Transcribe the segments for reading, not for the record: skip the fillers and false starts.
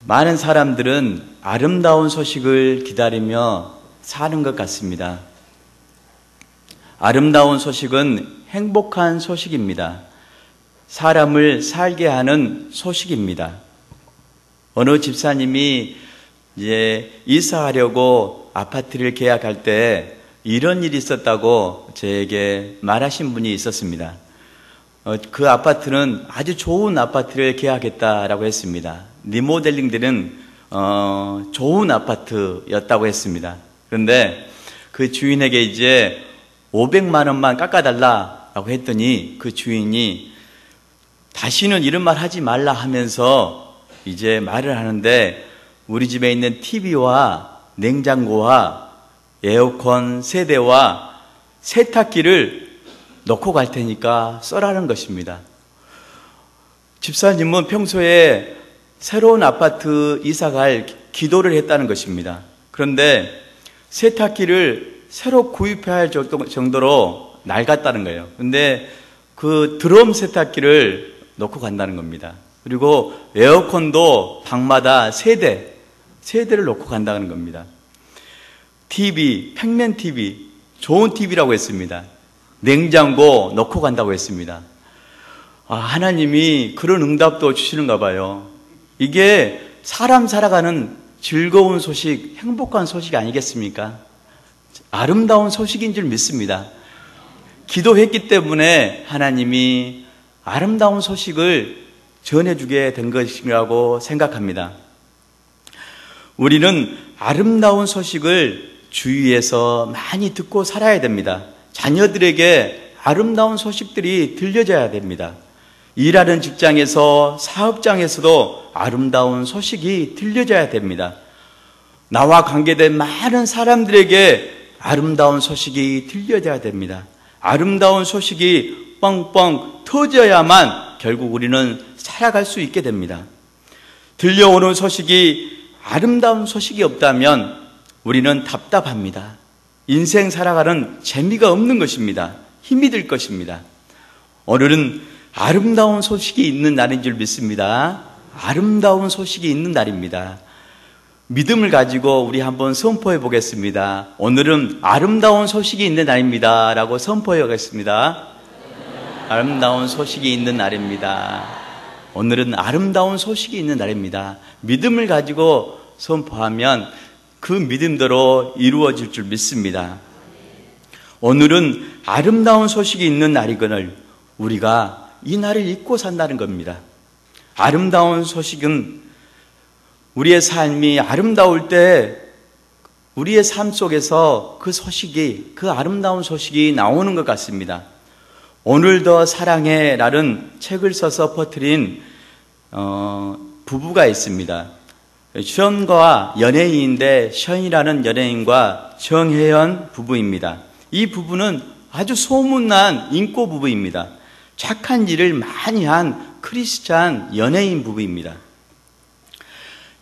많은 사람들은 아름다운 소식을 기다리며 사는 것 같습니다. 아름다운 소식은 행복한 소식입니다. 사람을 살게 하는 소식입니다. 어느 집사님이 이제 이사하려고 아파트를 계약할 때 이런 일이 있었다고 저에게 말하신 분이 있었습니다. 그 아파트는 아주 좋은 아파트를 계약했다라고 했습니다. 리모델링들은 좋은 아파트였다고 했습니다. 그런데 그 주인에게 이제 500만 원만 깎아달라고 했더니 그 주인이 다시는 이런 말 하지 말라 하면서 이제 말을 하는데, 우리 집에 있는 TV와 냉장고와 에어컨 세대와 세탁기를 놓고 갈 테니까 써라는 것입니다. 집사님은 평소에 새로운 아파트 이사갈 기도를 했다는 것입니다. 그런데 세탁기를 새로 구입해야 할 정도로 낡았다는 거예요. 그런데 그 드럼 세탁기를 놓고 간다는 겁니다. 그리고 에어컨도 방마다 세대를 놓고 간다는 겁니다. TV, 평면 TV, 좋은 TV라고 했습니다. 냉장고 놓고 간다고 했습니다. 하나님이 그런 응답도 주시는가 봐요. 이게 사람 살아가는 즐거운 소식, 행복한 소식 아니겠습니까? 아름다운 소식인 줄 믿습니다. 기도했기 때문에 하나님이 아름다운 소식을 전해주게 된 것이라고 생각합니다. 우리는 아름다운 소식을 주위에서 많이 듣고 살아야 됩니다. 자녀들에게 아름다운 소식들이 들려져야 됩니다. 일하는 직장에서, 사업장에서도 아름다운 소식이 들려져야 됩니다. 나와 관계된 많은 사람들에게 아름다운 소식이 들려져야 됩니다. 아름다운 소식이 뻥뻥 터져야만 결국 우리는 살아갈 수 있게 됩니다. 들려오는 소식이 아름다운 소식이 없다면 우리는 답답합니다. 인생 살아가는 재미가 없는 것입니다. 힘이 들 것입니다. 오늘은 아름다운 소식이 있는 날인 줄 믿습니다. 아름다운 소식이 있는 날입니다. 믿음을 가지고 우리 한번 선포해 보겠습니다. 오늘은 아름다운 소식이 있는 날입니다 라고 선포해 보겠습니다. 아름다운 소식이 있는 날입니다. 오늘은 아름다운 소식이 있는 날입니다. 믿음을 가지고 선포하면 그 믿음대로 이루어질 줄 믿습니다. 오늘은 아름다운 소식이 있는 날이거늘 우리가 이 날을 잊고 산다는 겁니다. 아름다운 소식은 우리의 삶이 아름다울 때 우리의 삶 속에서 그 소식이, 그 아름다운 소식이 나오는 것 같습니다. 오늘 더 사랑해 라는 책을 써서 퍼뜨린 부부가 있습니다. 션과 연예인인데 션이라는 연예인과 정혜연 부부입니다. 이 부부는 아주 소문난 인고 부부입니다. 착한 일을 많이 한 크리스찬 연예인 부부입니다.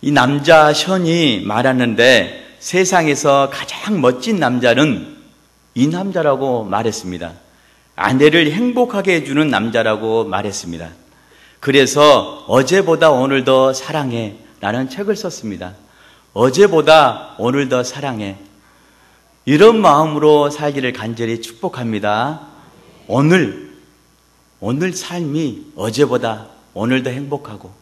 이 남자 션이 말하는데 세상에서 가장 멋진 남자는 이 남자라고 말했습니다. 아내를 행복하게 해주는 남자라고 말했습니다. 그래서 어제보다 오늘 더 사랑해 라는 책을 썼습니다. 어제보다 오늘 더 사랑해. 이런 마음으로 살기를 간절히 축복합니다. 오늘 삶이 어제보다 오늘 더 행복하고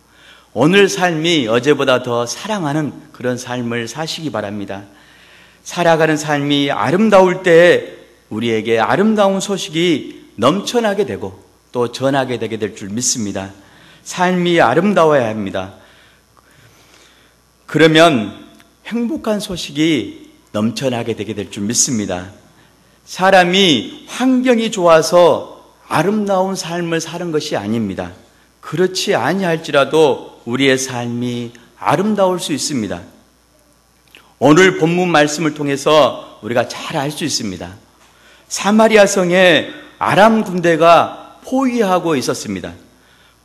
오늘 삶이 어제보다 더 사랑하는 그런 삶을 사시기 바랍니다. 살아가는 삶이 아름다울 때 우리에게 아름다운 소식이 넘쳐나게 되고 또 전하게 되게 될 줄 믿습니다. 삶이 아름다워야 합니다. 그러면 행복한 소식이 넘쳐나게 되게 될 줄 믿습니다. 사람이 환경이 좋아서 아름다운 삶을 사는 것이 아닙니다. 그렇지 아니할지라도 우리의 삶이 아름다울 수 있습니다. 오늘 본문 말씀을 통해서 우리가 잘 알 수 있습니다. 사마리아 성에 아람 군대가 포위하고 있었습니다.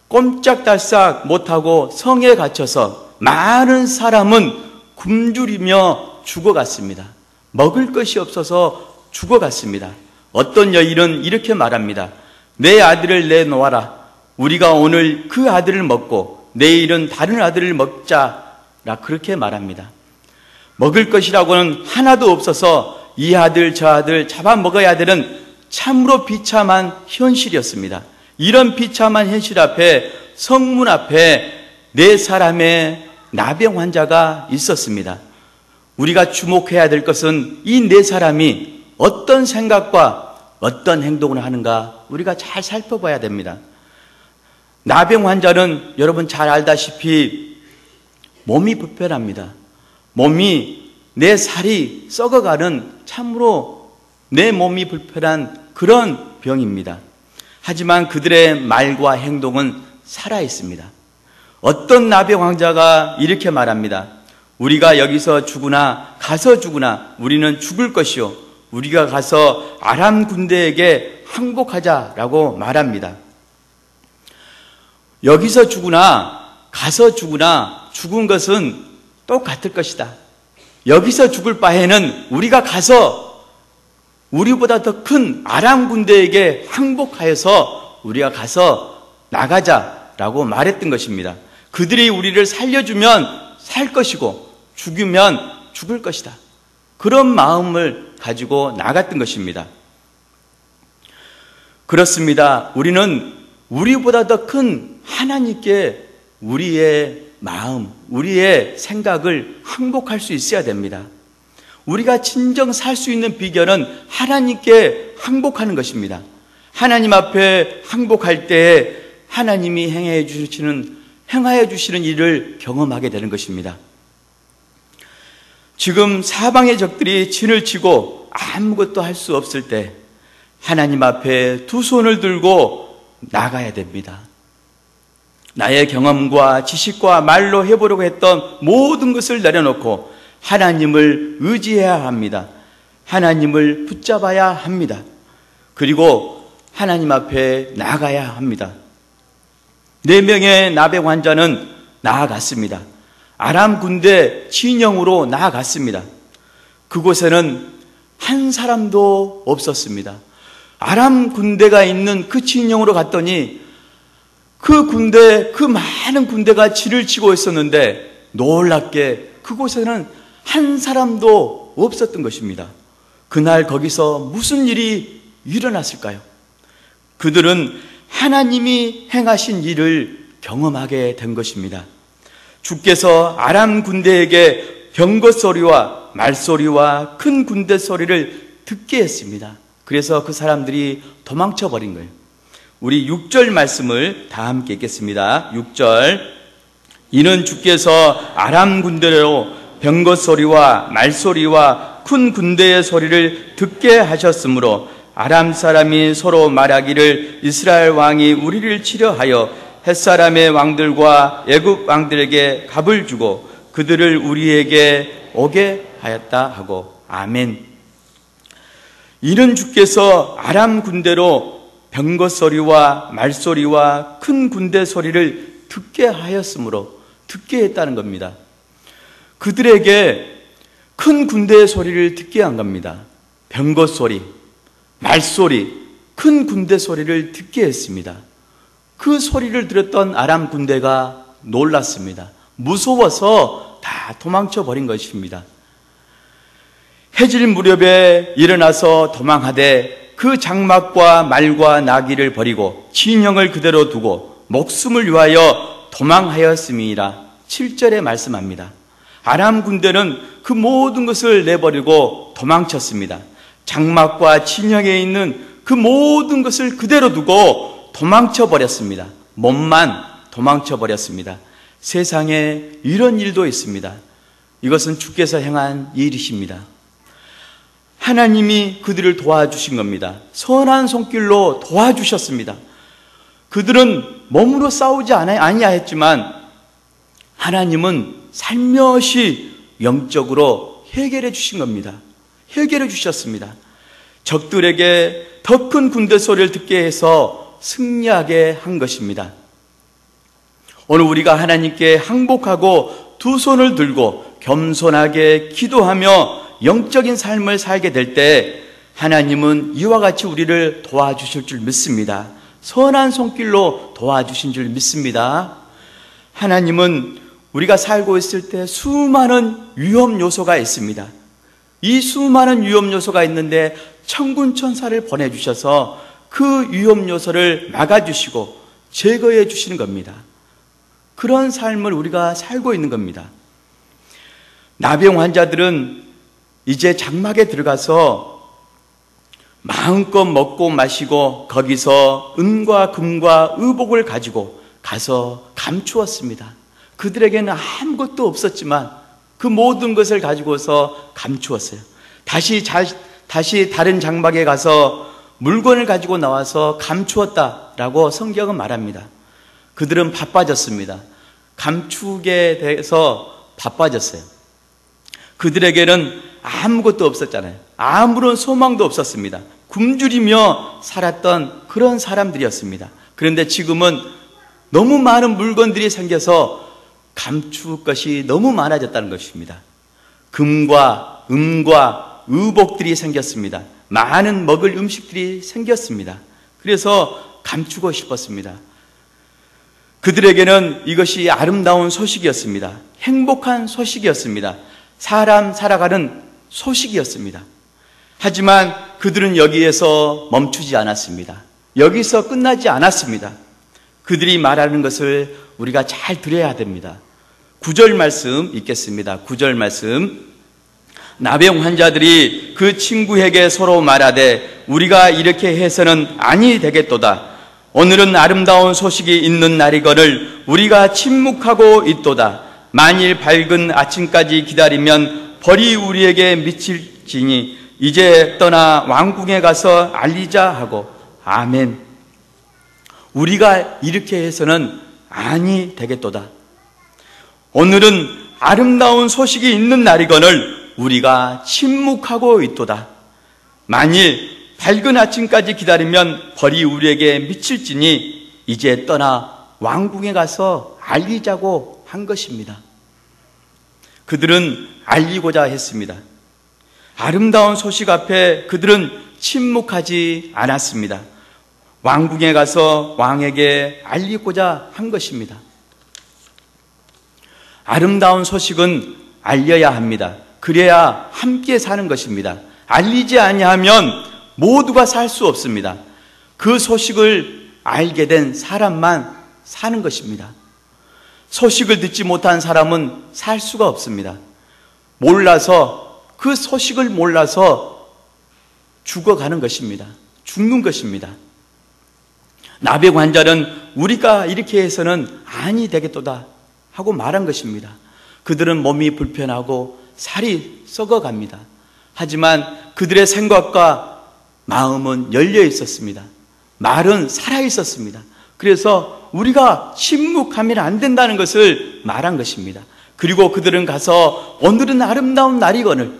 꼼짝달싹 못하고 성에 갇혀서 많은 사람은 굶주리며 죽어갔습니다. 먹을 것이 없어서 죽어갔습니다. 어떤 여인은 이렇게 말합니다. 내 아들을 내놓아라. 우리가 오늘 그 아들을 먹고 내일은 다른 아들을 먹자 그렇게 말합니다. 먹을 것이라고는 하나도 없어서 이 아들 저 아들 잡아먹어야 되는 참으로 비참한 현실이었습니다. 이런 비참한 현실 앞에 성문 앞에 4사람의 나병 환자가 있었습니다. 우리가 주목해야 될 것은 이 4사람이 어떤 생각과 어떤 행동을 하는가 우리가 잘 살펴봐야 됩니다. 나병 환자는 여러분 잘 알다시피 몸이 불편합니다. 몸이 내 살이 썩어가는 참으로 내 몸이 불편한 그런 병입니다. 하지만 그들의 말과 행동은 살아있습니다. 어떤 나병 환자가 이렇게 말합니다. 우리가 여기서 죽으나 가서 죽으나 우리는 죽을 것이요 우리가 가서 아람 군대에게 항복하자라고 말합니다. 여기서 죽으나 가서 죽으나 죽은 것은 똑같을 것이다. 여기서 죽을 바에는 우리가 가서 우리보다 더 큰 아람 군대에게 항복하여서 우리가 가서 나가자라고 말했던 것입니다. 그들이 우리를 살려주면 살 것이고 죽이면 죽을 것이다. 그런 마음을 가지고 나갔던 것입니다. 그렇습니다. 우리는 우리보다 더 큰 하나님께 우리의 마음, 우리의 생각을 항복할 수 있어야 됩니다. 우리가 진정 살 수 있는 비결은 하나님께 항복하는 것입니다. 하나님 앞에 항복할 때에 하나님이 행하여 주시는 일을 경험하게 되는 것입니다. 지금 사방의 적들이 진을 치고 아무것도 할 수 없을 때 하나님 앞에 2 손을 들고 나가야 됩니다. 나의 경험과 지식과 말로 해보려고 했던 모든 것을 내려놓고 하나님을 의지해야 합니다. 하나님을 붙잡아야 합니다. 그리고 하나님 앞에 나가야 합니다. 4명의 나병 환자는 나아갔습니다. 아람 군대 진영으로 나아갔습니다. 그곳에는 한 사람도 없었습니다. 아람 군대가 있는 그 진영으로 갔더니 그 많은 군대가 진을 치고 있었는데 놀랍게 그곳에는 한 사람도 없었던 것입니다. 그날 거기서 무슨 일이 일어났을까요? 그들은 하나님이 행하신 일을 경험하게 된 것입니다. 주께서 아람 군대에게 병거 소리와 말소리와 큰 군대 소리를 듣게 했습니다. 그래서 그 사람들이 도망쳐 버린 거예요. 우리 6절 말씀을 다 함께 읽겠습니다. 6절. 이는 주께서 아람 군대로 병거 소리와 말소리와 큰 군대의 소리를 듣게 하셨으므로 아람 사람이 서로 말하기를 이스라엘 왕이 우리를 치려하여 햇사람의 왕들과 애굽 왕들에게 갑을 주고 그들을 우리에게 오게 하였다 하고. 아멘. 이는 주께서 아람 군대로 병거 소리와 말소리와 큰 군대 소리를 듣게 하였으므로, 듣게 했다는 겁니다. 그들에게 큰 군대의 소리를 듣게 한 겁니다. 병거 소리, 말소리, 큰 군대 소리를 듣게 했습니다. 그 소리를 들었던 아람 군대가 놀랐습니다. 무서워서 다 도망쳐 버린 것입니다. 해질 무렵에 일어나서 도망하되 그 장막과 말과 나귀를 버리고 진영을 그대로 두고 목숨을 위하여 도망하였음이라. 7절에 말씀합니다. 아람 군대는 그 모든 것을 내버리고 도망쳤습니다. 장막과 진영에 있는 그 모든 것을 그대로 두고 도망쳐 버렸습니다. 몸만 도망쳐 버렸습니다. 세상에 이런 일도 있습니다. 이것은 주께서 행한 일이십니다. 하나님이 그들을 도와주신 겁니다. 선한 손길로 도와주셨습니다. 그들은 몸으로 싸우지 아니하였지만 하나님은 살며시 영적으로 해결해 주신 겁니다. 해결해 주셨습니다. 적들에게 더 큰 군대 소리를 듣게 해서 승리하게 한 것입니다. 오늘 우리가 하나님께 항복하고 두 손을 들고 겸손하게 기도하며 영적인 삶을 살게 될 때 하나님은 이와 같이 우리를 도와주실 줄 믿습니다. 선한 손길로 도와주신 줄 믿습니다. 하나님은 우리가 살고 있을 때 수많은 위험 요소가 있습니다. 이 수많은 위험 요소가 있는데 천군천사를 보내주셔서 그 위험 요소를 막아주시고 제거해 주시는 겁니다. 그런 삶을 우리가 살고 있는 겁니다. 나병 환자들은 이제 장막에 들어가서 마음껏 먹고 마시고 거기서 은과 금과 의복을 가지고 가서 감추었습니다. 그들에게는 아무것도 없었지만 그 모든 것을 가지고서 감추었어요. 다시 다른 장막에 가서 물건을 가지고 나와서 감추었다라고 성경은 말합니다. 그들은 바빠졌습니다. 감추게 돼서 바빠졌어요. 그들에게는 아무것도 없었잖아요. 아무런 소망도 없었습니다. 굶주리며 살았던 그런 사람들이었습니다. 그런데 지금은 너무 많은 물건들이 생겨서 감출 것이 너무 많아졌다는 것입니다. 금과 은과 의복들이 생겼습니다. 많은 먹을 음식들이 생겼습니다. 그래서 감추고 싶었습니다. 그들에게는 이것이 아름다운 소식이었습니다. 행복한 소식이었습니다. 사람 살아가는 소식이었습니다. 하지만 그들은 여기에서 멈추지 않았습니다. 여기서 끝나지 않았습니다. 그들이 말하는 것을 우리가 잘 들어야 됩니다. 9절 말씀 읽겠습니다. 9절 말씀. 나병 환자들이 그 친구에게 서로 말하되 우리가 이렇게 해서는 아니 되겠도다. 오늘은 아름다운 소식이 있는 날이거늘 우리가 침묵하고 있도다. 만일 밝은 아침까지 기다리면 벌이 우리에게 미칠지니 이제 떠나 왕궁에 가서 알리자 하고. 아멘. 우리가 이렇게 해서는 아니 되겠도다. 오늘은 아름다운 소식이 있는 날이거늘 우리가 침묵하고 있도다. 만일 밝은 아침까지 기다리면 벌이 우리에게 미칠지니 이제 떠나 왕궁에 가서 알리자고 한 것입니다. 그들은 알리고자 했습니다. 아름다운 소식 앞에 그들은 침묵하지 않았습니다. 왕궁에 가서 왕에게 알리고자 한 것입니다. 아름다운 소식은 알려야 합니다. 그래야 함께 사는 것입니다. 알리지 아니하면 모두가 살 수 없습니다. 그 소식을 알게 된 사람만 사는 것입니다. 소식을 듣지 못한 사람은 살 수가 없습니다. 몰라서, 그 소식을 몰라서 죽어가는 것입니다. 죽는 것입니다. 나병 환자는 우리가 이렇게 해서는 아니 되겠도다 하고 말한 것입니다. 그들은 몸이 불편하고 살이 썩어갑니다. 하지만 그들의 생각과 마음은 열려 있었습니다. 말은 살아 있었습니다. 그래서 우리가 침묵하면 안 된다는 것을 말한 것입니다. 그리고 그들은 가서 오늘은 아름다운 날이거늘,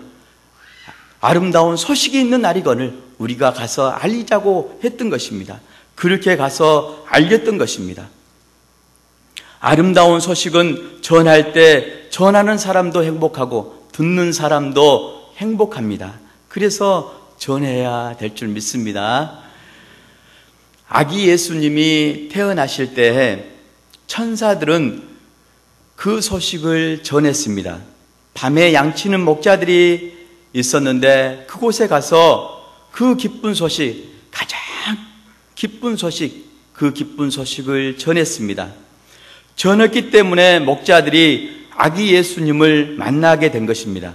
아름다운 소식이 있는 날이거늘 우리가 가서 알리자고 했던 것입니다. 그렇게 가서 알렸던 것입니다. 아름다운 소식은 전할 때 전하는 사람도 행복하고 듣는 사람도 행복합니다. 그래서 전해야 될 줄 믿습니다. 아기 예수님이 태어나실 때 천사들은 그 소식을 전했습니다. 밤에 양치는 목자들이 있었는데 그곳에 가서 그 기쁜 소식, 가장 기쁜 소식, 그 기쁜 소식을 전했습니다. 전했기 때문에 목자들이 아기 예수님을 만나게 된 것입니다.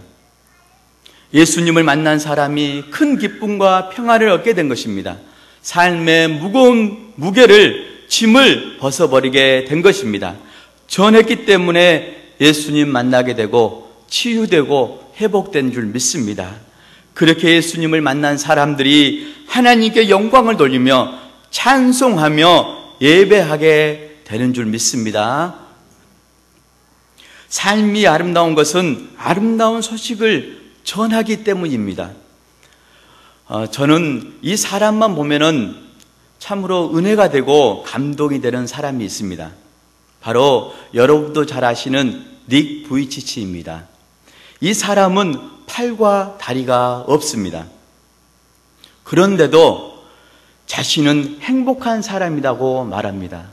예수님을 만난 사람이 큰 기쁨과 평화를 얻게 된 것입니다. 삶의 무거운 무게를, 짐을 벗어버리게 된 것입니다. 전했기 때문에 예수님 만나게 되고 치유되고 회복된 줄 믿습니다. 그렇게 예수님을 만난 사람들이 하나님께 영광을 돌리며 찬송하며 예배하게 되는 줄 믿습니다. 삶이 아름다운 것은 아름다운 소식을 전하기 때문입니다. 저는 이 사람만 보면은 참으로 은혜가 되고 감동이 되는 사람이 있습니다. 바로 여러분도 잘 아시는 닉 부이치치입니다. 이 사람은 팔과 다리가 없습니다. 그런데도 자신은 행복한 사람이라고 말합니다.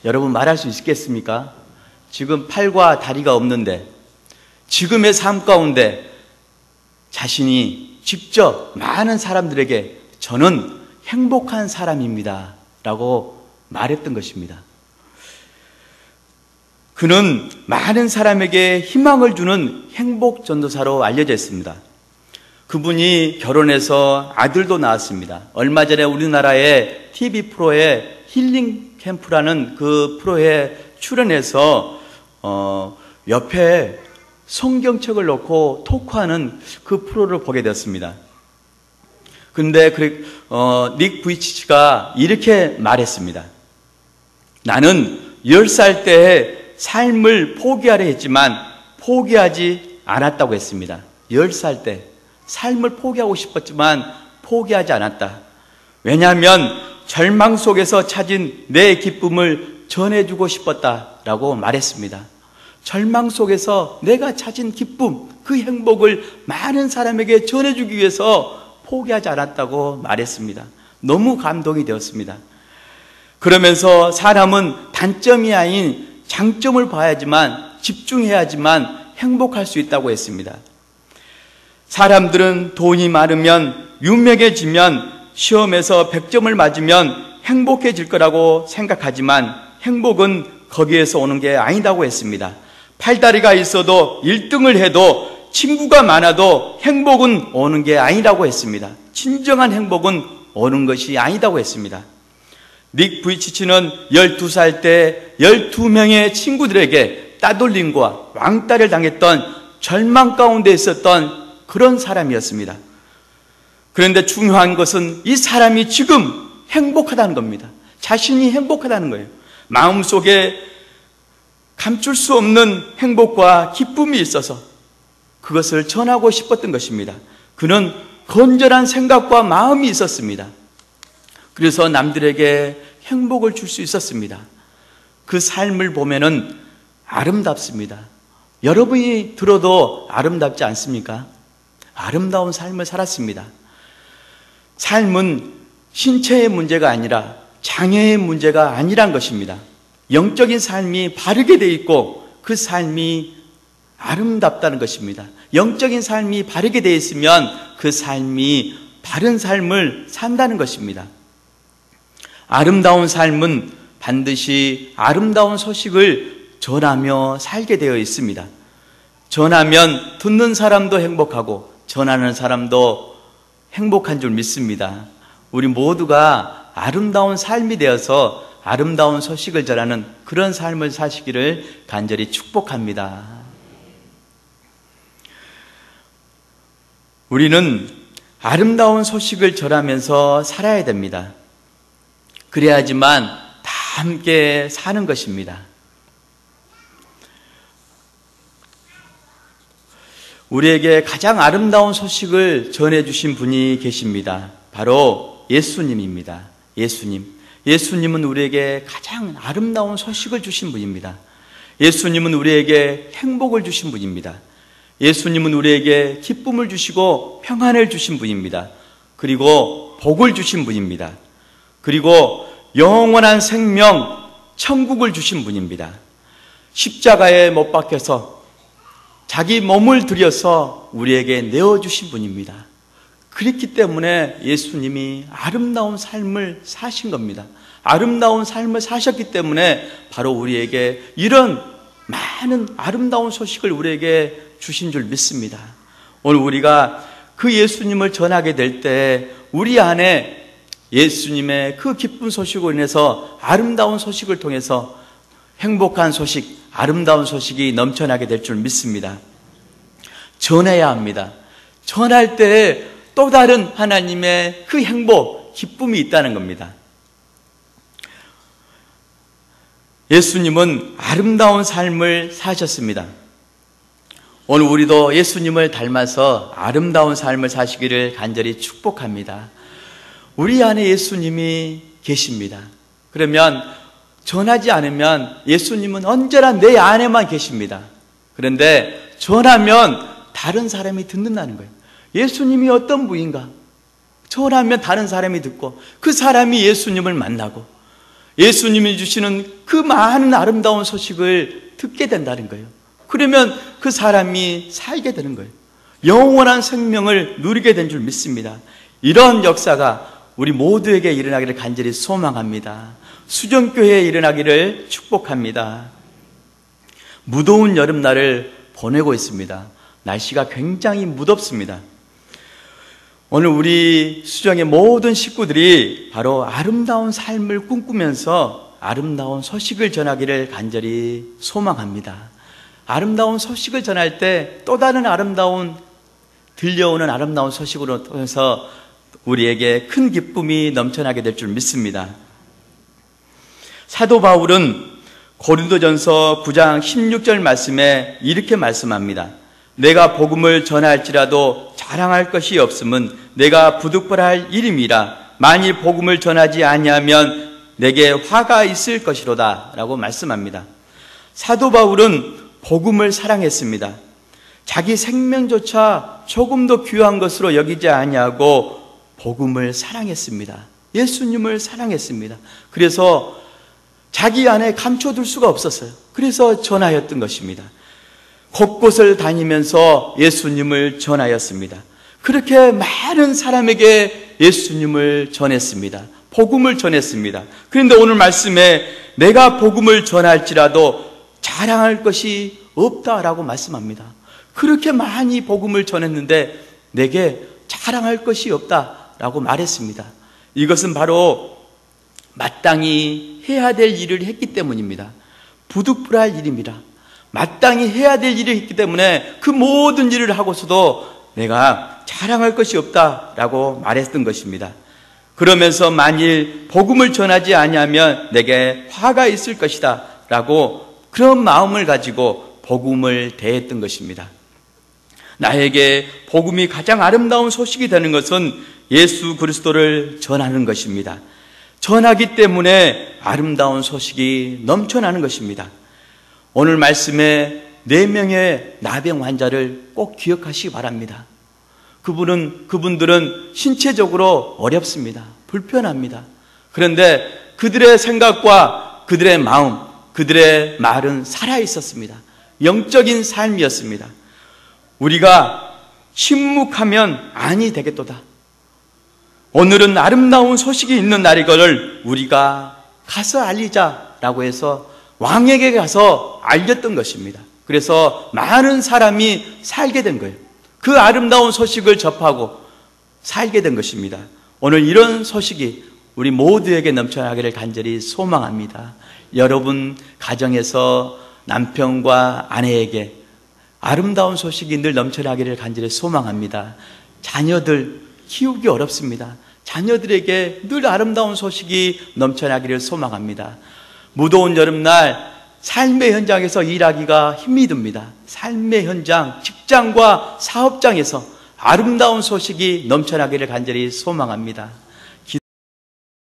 여러분 말할 수 있겠습니까? 지금 팔과 다리가 없는데 지금의 삶 가운데 자신이 직접 많은 사람들에게 저는 행복한 사람입니다 라고 말했던 것입니다. 그는 많은 사람에게 희망을 주는 행복 전도사로 알려져 있습니다. 그분이 결혼해서 아들도 낳았습니다. 얼마 전에 우리나라의 TV 프로에 힐링 캠프라는 그 프로에 출연해서 옆에 성경책을 놓고 토크하는 그 프로를 보게 되었습니다. 그런데 닉 부이치치가 이렇게 말했습니다. 나는 10살 때에 삶을 포기하려 했지만 포기하지 않았다고 했습니다. 10살 때 삶을 포기하고 싶었지만 포기하지 않았다. 왜냐하면 절망 속에서 찾은 내 기쁨을 전해주고 싶었다라고 말했습니다. 절망 속에서 내가 찾은 기쁨, 그 행복을 많은 사람에게 전해주기 위해서 포기하지 않았다고 말했습니다. 너무 감동이 되었습니다. 그러면서 사람은 단점이 아닌 장점을 봐야지만, 집중해야지만 행복할 수 있다고 했습니다. 사람들은 돈이 많으면, 유명해지면, 시험에서 100점을 맞으면 행복해질 거라고 생각하지만 행복은 거기에서 오는 게 아니다고 했습니다. 팔다리가 있어도 1등을 해도 친구가 많아도 행복은 오는 게 아니라고 했습니다. 진정한 행복은 오는 것이 아니다고 했습니다. 닉 부이치치는 12살 때 12명의 친구들에게 따돌림과 왕따를 당했던 절망 가운데 있었던 그런 사람이었습니다. 그런데 중요한 것은 이 사람이 지금 행복하다는 겁니다. 자신이 행복하다는 거예요. 마음속에 감출 수 없는 행복과 기쁨이 있어서 그것을 전하고 싶었던 것입니다. 그는 건전한 생각과 마음이 있었습니다. 그래서 남들에게 행복을 줄 수 있었습니다. 그 삶을 보면은 아름답습니다. 여러분이 들어도 아름답지 않습니까? 아름다운 삶을 살았습니다. 삶은 신체의 문제가 아니라 장애의 문제가 아니란 것입니다. 영적인 삶이 바르게 돼 있고 그 삶이 아름답다는 것입니다. 영적인 삶이 바르게 돼 있으면 그 삶이 바른 삶을 산다는 것입니다. 아름다운 삶은 반드시 아름다운 소식을 전하며 살게 되어 있습니다. 전하면 듣는 사람도 행복하고 전하는 사람도 행복한 줄 믿습니다. 우리 모두가 아름다운 삶이 되어서 아름다운 소식을 전하는 그런 삶을 사시기를 간절히 축복합니다. 우리는 아름다운 소식을 전하면서 살아야 됩니다. 그래야지만 다 함께 사는 것입니다. 우리에게 가장 아름다운 소식을 전해주신 분이 계십니다. 바로 예수님입니다. 예수님은 우리에게 가장 아름다운 소식을 주신 분입니다. 예수님은 우리에게 행복을 주신 분입니다. 예수님은 우리에게 기쁨을 주시고 평안을 주신 분입니다. 그리고 복을 주신 분입니다. 그리고 영원한 생명, 천국을 주신 분입니다. 십자가에 못 박혀서 자기 몸을 들여서 우리에게 내어주신 분입니다. 그렇기 때문에 예수님이 아름다운 삶을 사신 겁니다. 아름다운 삶을 사셨기 때문에 바로 우리에게 이런 많은 아름다운 소식을 우리에게 주신 줄 믿습니다. 오늘 우리가 그 예수님을 전하게 될 때 우리 안에 예수님의 그 기쁜 소식으로 인해서 아름다운 소식을 통해서 행복한 소식, 아름다운 소식이 넘쳐나게 될 줄 믿습니다. 전해야 합니다. 전할 때 또 다른 하나님의 그 행복, 기쁨이 있다는 겁니다. 예수님은 아름다운 삶을 사셨습니다. 오늘 우리도 예수님을 닮아서 아름다운 삶을 사시기를 간절히 축복합니다. 우리 안에 예수님이 계십니다. 그러면 전하지 않으면 예수님은 언제나 내 안에만 계십니다. 그런데 전하면 다른 사람이 듣는다는 거예요. 예수님이 어떤 분인가? 전하면 다른 사람이 듣고 그 사람이 예수님을 만나고 예수님이 주시는 그 많은 아름다운 소식을 듣게 된다는 거예요. 그러면 그 사람이 살게 되는 거예요. 영원한 생명을 누리게 된 줄 믿습니다. 이런 역사가 우리 모두에게 일어나기를 간절히 소망합니다. 수정교회에 일어나기를 축복합니다. 무더운 여름날을 보내고 있습니다. 날씨가 굉장히 무덥습니다. 오늘 우리 수정의 모든 식구들이 바로 아름다운 삶을 꿈꾸면서 아름다운 소식을 전하기를 간절히 소망합니다. 아름다운 소식을 전할 때 또 다른 들려오는 아름다운 소식으로 통해서 우리에게 큰 기쁨이 넘쳐나게 될 줄 믿습니다. 사도 바울은 고린도전서 9장 16절 말씀에 이렇게 말씀합니다. 내가 복음을 전할지라도 자랑할 것이 없음은 내가 부득불할 일임이라. 만일 복음을 전하지 아니하면 내게 화가 있을 것이로다 라고 말씀합니다. 사도 바울은 복음을 사랑했습니다. 자기 생명조차 조금도 귀한 것으로 여기지 아니하고 복음을 사랑했습니다. 예수님을 사랑했습니다. 그래서 자기 안에 감춰둘 수가 없었어요. 그래서 전하였던 것입니다. 곳곳을 다니면서 예수님을 전하였습니다. 그렇게 많은 사람에게 예수님을 전했습니다. 복음을 전했습니다. 그런데 오늘 말씀에 내가 복음을 전할지라도 자랑할 것이 없다라고 말씀합니다. 그렇게 많이 복음을 전했는데 내게 자랑할 것이 없다라고 말했습니다. 이것은 바로 마땅히 해야 될 일을 했기 때문입니다. 부득불할 일입니다. 마땅히 해야 될 일을 했기 때문에 그 모든 일을 하고서도 내가 자랑할 것이 없다라고 말했던 것입니다. 그러면서 만일 복음을 전하지 아니하면 내게 화가 있을 것이다 라고 그런 마음을 가지고 복음을 대했던 것입니다. 나에게 복음이 가장 아름다운 소식이 되는 것은 예수 그리스도를 전하는 것입니다. 전하기 때문에 아름다운 소식이 넘쳐나는 것입니다. 오늘 말씀에 4명의 나병 환자를 꼭 기억하시기 바랍니다. 그분들은 신체적으로 어렵습니다. 불편합니다. 그런데 그들의 생각과 그들의 마음, 그들의 말은 살아있었습니다. 영적인 삶이었습니다. 우리가 침묵하면 아니 되겠도다. 오늘은 아름다운 소식이 있는 날이거늘 우리가 가서 알리자라고 해서 왕에게 가서 알렸던 것입니다. 그래서 많은 사람이 살게 된 거예요. 그 아름다운 소식을 접하고 살게 된 것입니다. 오늘 이런 소식이 우리 모두에게 넘쳐나기를 간절히 소망합니다. 여러분 가정에서 남편과 아내에게 아름다운 소식이 늘 넘쳐나기를 간절히 소망합니다. 자녀들 키우기 어렵습니다. 자녀들에게 늘 아름다운 소식이 넘쳐나기를 소망합니다. 무더운 여름날 삶의 현장에서 일하기가 힘이 듭니다. 삶의 현장, 직장과 사업장에서 아름다운 소식이 넘쳐나기를 간절히 소망합니다.